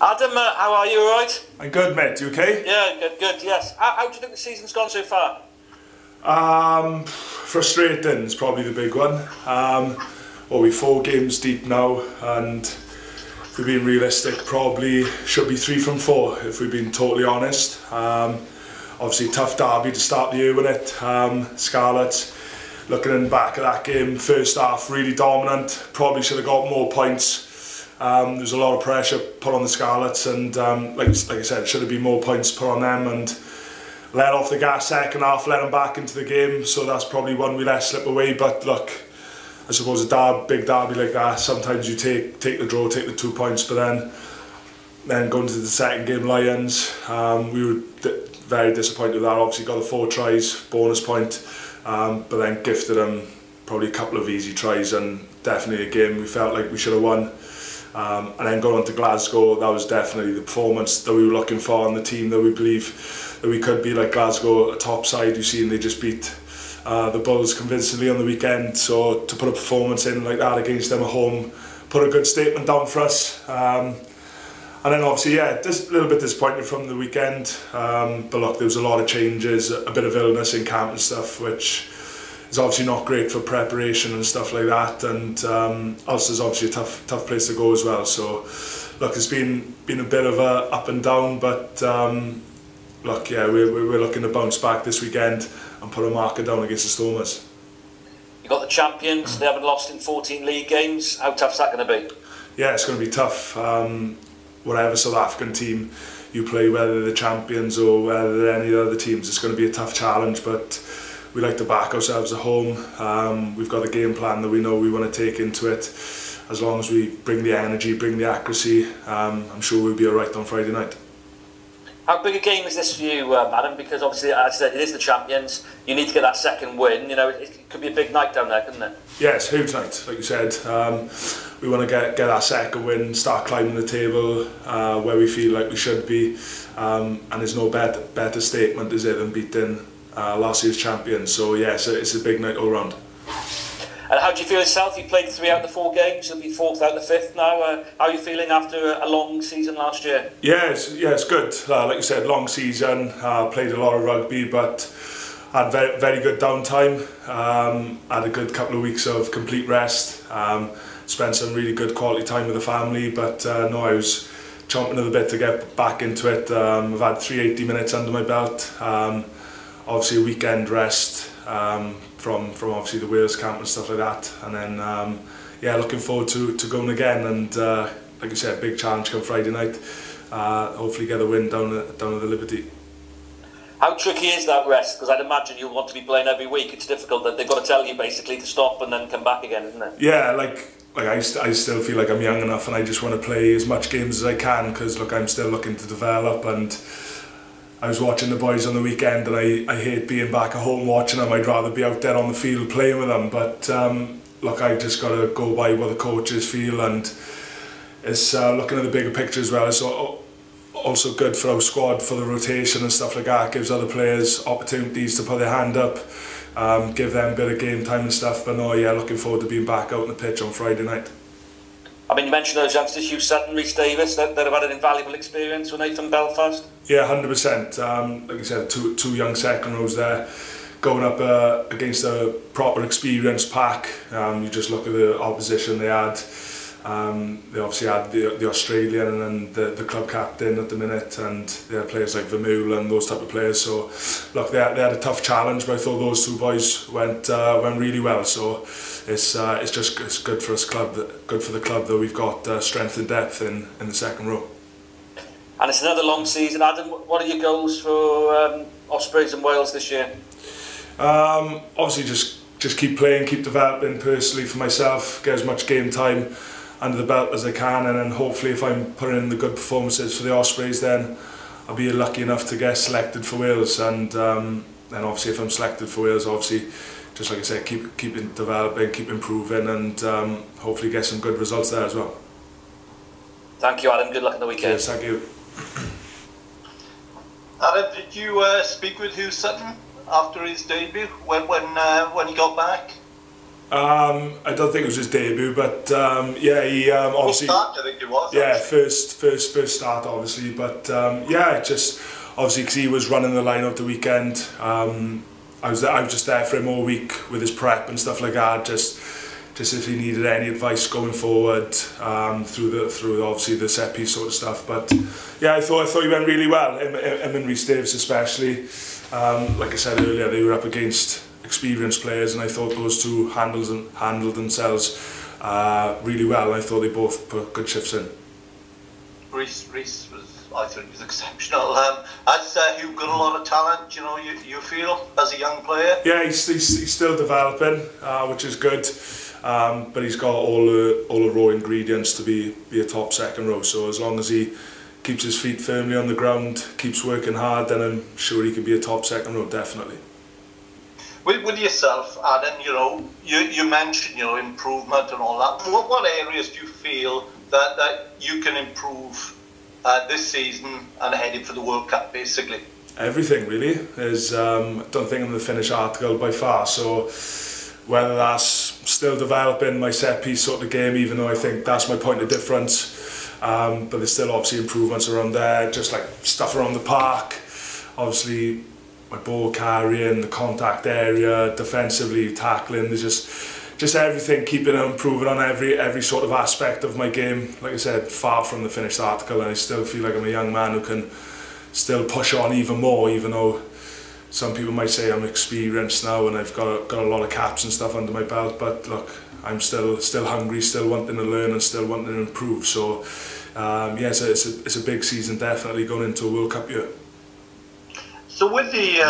Adam, how are you, alright? I'm good, mate. You okay? Yeah, good, yes. How do you think the season's gone so far? Frustrating is probably the big one. We're 4 games deep now, and if we're being realistic, probably should be 3 from 4, if we're being totally honest. Obviously, tough derby to start the year with it. Scarlets, looking back at that game, first half really dominant, probably should have got more points. There was a lot of pressure put on the Scarlets, and like I said, should have been more points put on them, and let off the gas second half, let them back into the game, so that's probably one we let slip away. But look, I suppose a big derby like that, sometimes you take the draw, take the 2 points, but then going to the second game, Lions, we were very disappointed with that. Obviously got the 4 tries, bonus point, but then gifted them probably a couple of easy tries, and definitely a game we felt like we should have won. And then going on to Glasgow, that was definitely the performance that we were looking for, and the team that we believe that we could be. Like Glasgow, a top side, you've seen they just beat the Bulls convincingly on the weekend, so to put a performance in like that against them at home, put a good statement down for us. And then obviously, yeah, just a little bit disappointed from the weekend, but look, there was a lot of changes, a bit of illness in camp and stuff, which is obviously not great for preparation and stuff like that, and Ulster's obviously a tough place to go as well. So look, it's been a bit of a up and down, but look, yeah, we're looking to bounce back this weekend and put a marker down against the Stormers. You've got the champions, they haven't lost in 14 league games. How tough's that going to be? Yeah, it's going to be tough. Whatever South African team you play, whether they're the champions or whether they're any other teams, it's going to be a tough challenge, but we like to back ourselves at home. We've got a game plan that we know we want to take into it. As long as we bring the energy, bring the accuracy, I'm sure we'll be alright on Friday night. How big a game is this for you, Adam? Because obviously, as I said, it is the champions. You need to get that second win. You know, it could be a big night down there, couldn't it? Yeah, it's a huge night, like you said. We want to get that second win, start climbing the table where we feel like we should be. And there's no better statement, is there, than beating last year's champions. So yeah, it's a big night all round. And how do you feel yourself? You played 3 out of the 4 games, you'll be 4th out of the 5th now. How are you feeling after a long season last year? Yeah, it's good. Like you said, long season, played a lot of rugby, but had very good downtime. Had a good couple of weeks of complete rest. Spent some really good quality time with the family, but no, I was chomping at the bit to get back into it. I've had 380 minutes under my belt. Obviously a weekend rest from obviously the Wales camp and stuff like that, and then yeah, looking forward to going again, and like you said, big challenge come Friday night. Hopefully get a win down at the Liberty. How tricky is that rest? Because I'd imagine you'll want to be playing every week. It's difficult that they've got to tell you basically to stop and then come back again, isn't it? Yeah, like I still feel like I'm young enough, and I just want to play as much games as I can, because look, I'm still looking to develop. And I was watching the boys on the weekend, and I hate being back at home watching them. I'd rather be out there on the field playing with them. But look, I just got to go by what the coaches feel, and it's looking at the bigger picture as well. It's also good for our squad, for the rotation and stuff like that. Gives other players opportunities to put their hand up, give them a bit of game time and stuff. But no, yeah, looking forward to being back out on the pitch on Friday night. I mean, you mentioned those youngsters, Hugh Sutton, Rhys Davis, that have had an invaluable experience when they from Belfast. Yeah, 100%. Like you said, two young second rows there, going up against a proper experienced pack. You just look at the opposition they had. They obviously had the Australian and then the club captain at the minute, and they had players like Vermeul and those type of players. So look, they had a tough challenge, but I thought those 2 boys went really well. So it's good for us good for the club that we've got strength and depth in the second row. And it's another long season, Adam. What are your goals for Ospreys and Wales this year? Obviously just keep playing, keep developing personally for myself, get as much game time under the belt as I can, and then hopefully if I'm putting in the good performances for the Ospreys, then I'll be lucky enough to get selected for Wales. And then obviously if I'm selected for Wales, obviously just like I said, keep developing, keep improving, and hopefully get some good results there as well. Thank you, Adam. Good luck on the weekend. Yes, thank you. Adam, did you speak with Hugh Sutton after his debut when he got back? I don't think it was his debut, but yeah, he obviously. First start, I think it was. Yeah, first start, obviously, but yeah, just obviously because he was running the line out the weekend. I was just there for him all week with his prep and stuff like that. Just if he needed any advice going forward through obviously the set piece sort of stuff. But yeah, I thought he went really well. Him and Rhys Davies especially. Like I said earlier, they were up against experienced players, and I thought those two handled themselves really well. I thought they both put good shifts in. Rhys was, I thought he was exceptional. Has Hugh got a lot of talent? You know, you feel as a young player? Yeah, he's still developing, which is good. But he's got all the raw ingredients to be a top second row. So as long as he keeps his feet firmly on the ground, keeps working hard, then I'm sure he can be a top second row, definitely. With yourself, Adam, you know, you mentioned, you know, improvement and all that. What areas do you feel that you can improve this season and heading for the World Cup, basically? Everything, really. I don't think I'm the finished article by far, so whether that's still developing my set piece sort of game, even though I think that's my point of difference, but there's still obviously improvements around there, just like stuff around the park, obviously my ball carrying, the contact area, defensively, tackling, there's just everything, keeping and improving on every sort of aspect of my game. Like I said, far from the finished article, and I still feel like I'm a young man who can still push on even more, even though some people might say I'm experienced now and I've got a lot of caps and stuff under my belt, but look, I'm still hungry, still wanting to learn and still wanting to improve. So yeah, so it's a big season definitely going into a World Cup year. So with the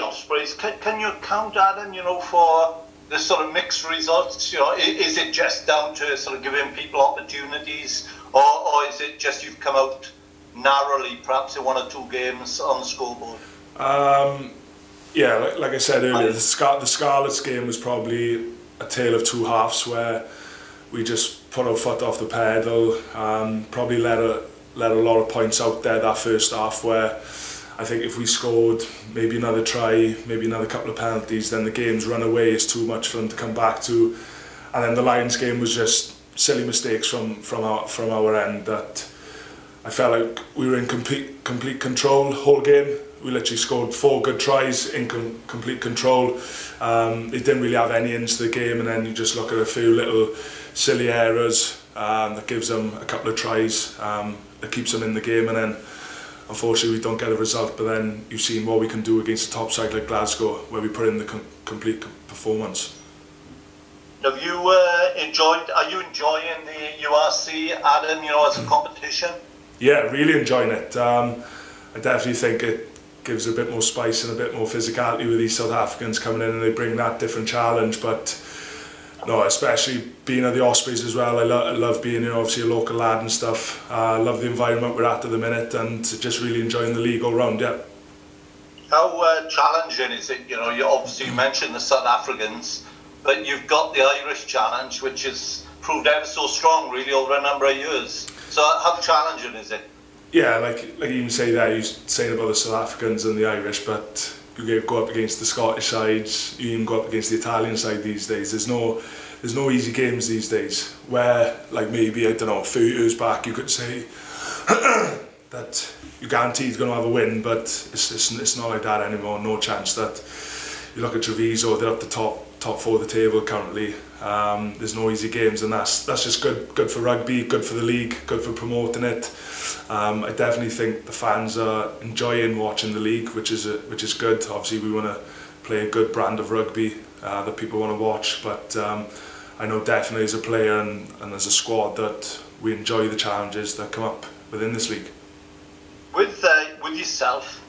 Ospreys, can you count, Adam, you know, for the sort of mixed results? You know, is it just down to sort of giving people opportunities, or is it just you've come out narrowly, perhaps in one or two games on the scoreboard? Yeah, like I said earlier, the Scarlets game was probably a tale of two halves, where we just put our foot off the pedal, probably let a lot of points out there that first half, where I think if we scored maybe another try, maybe another couple of penalties, then the game's run away is too much for them to come back to. And then the Lions game was just silly mistakes from our end that I felt like we were in complete control whole game. We literally scored 4 good tries in complete control. They didn't really have any into the game, and then you just look at a few little silly errors that gives them a couple of tries that keeps them in the game, and then unfortunately we don't get a result. But then you've seen what we can do against a top side like Glasgow, where we put in the complete performance. Have you enjoyed? Are you enjoying the URC, Adam? You know, as a competition? Yeah, really enjoying it. I definitely think it gives a bit more spice and a bit more physicality with these South Africans coming in, and they bring that different challenge. But no, especially being at the Ospreys as well, I love being, you know, obviously a local lad and stuff. I love the environment we're at the minute, and just really enjoying the league all round. Yeah. How challenging is it? You know, you obviously mentioned the South Africans, but you've got the Irish challenge, which has proved ever so strong really over a number of years. So how challenging is it? Yeah, like you even say there, you're saying about the South Africans and the Irish, but you go up against the Scottish sides, you even go up against the Italian side these days. There's no easy games these days, where like maybe, I don't know, a few years back you could say that you're guaranteed going to have a win, but it's not like that anymore. No chance. That you look at Treviso, they're up the top 4 of the table currently. There's no easy games, and that's just good for rugby, good for the league, good for promoting it. I definitely think the fans are enjoying watching the league, which is good. Obviously we want to play a good brand of rugby that people want to watch, but I know definitely as a player and as a squad that we enjoy the challenges that come up within this league. With yourself,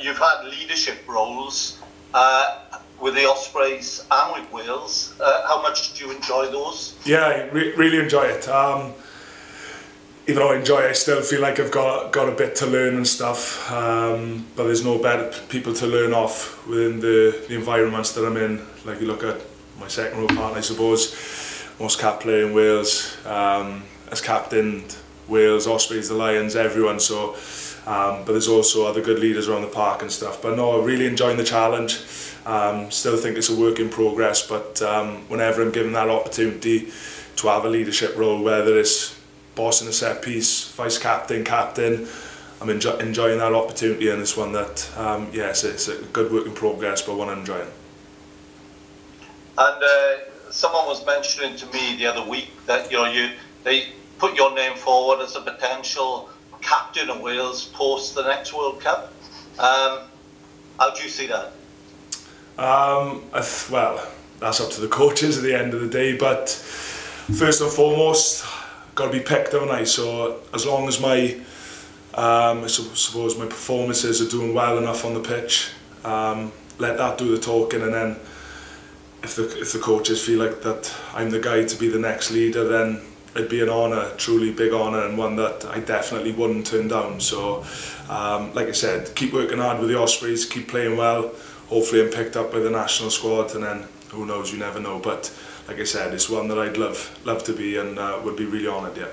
you've had leadership roles with the Ospreys and with Wales. How much do you enjoy those? Yeah, I really enjoy it. Even though I enjoy it, I still feel like I've got a bit to learn and stuff. But there's no better people to learn off within the environments that I'm in. Like you look at my second row partner, I suppose, most cap player in Wales, has captained Wales, Ospreys, the Lions, everyone. So, but there's also other good leaders around the park and stuff. But no, really enjoying the challenge. Still think it's a work in progress, but whenever I'm given that opportunity to have a leadership role, whether it's bossing a set piece, vice captain, captain, I'm enjoying that opportunity, and it's one that, yes, it's a good work in progress, but one I'm enjoying. And someone was mentioning to me the other week that they put your name forward as a potential captain of Wales post the next World Cup. How do you see that? Well, that's up to the coaches at the end of the day, but first and foremost, got to be picked, haven't I? So as long as my, I suppose my performances are doing well enough on the pitch, let that do the talking, and then if the coaches feel like that I'm the guy to be the next leader, then it'd be an honour, truly big honour, and one that I definitely wouldn't turn down. So, like I said, keep working hard with the Ospreys, keep playing well. Hopefully I'm picked up by the national squad, and then who knows, you never know. But like I said, it's one that I'd love to be, and would be really honoured, yeah.